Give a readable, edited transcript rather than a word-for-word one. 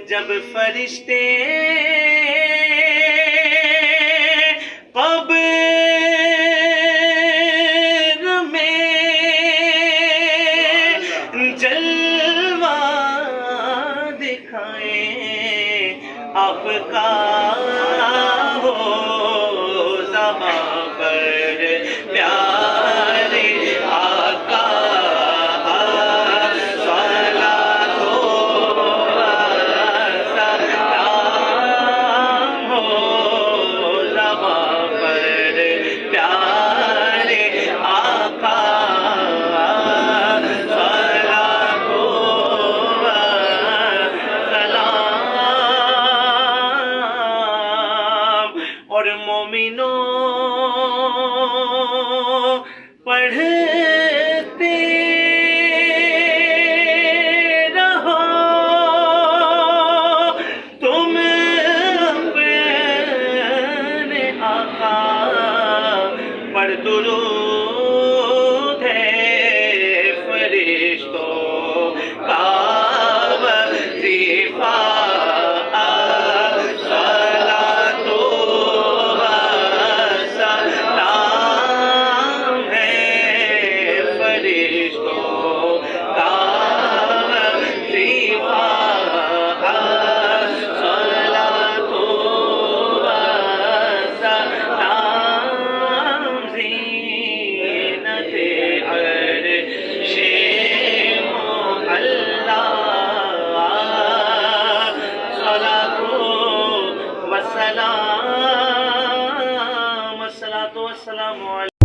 جب فرشتے قبر میں جلوہ دکھائیں آپ کا ہو زباں پر پیارے آقا صلاۃ و سلام ہو زباں پر پیارے آقا صلاۃ و سلام اور مومنوں پڑھتے رہو تم اپنے آقا پر درود ہے فرشتوں کا وظیفہ صلاۃ و سلام ہے فرشتوں کا وظیفہ صلاۃ و سلام زینت عرش معلی صلاۃ و سلام الصلاۃ والسلام علیہ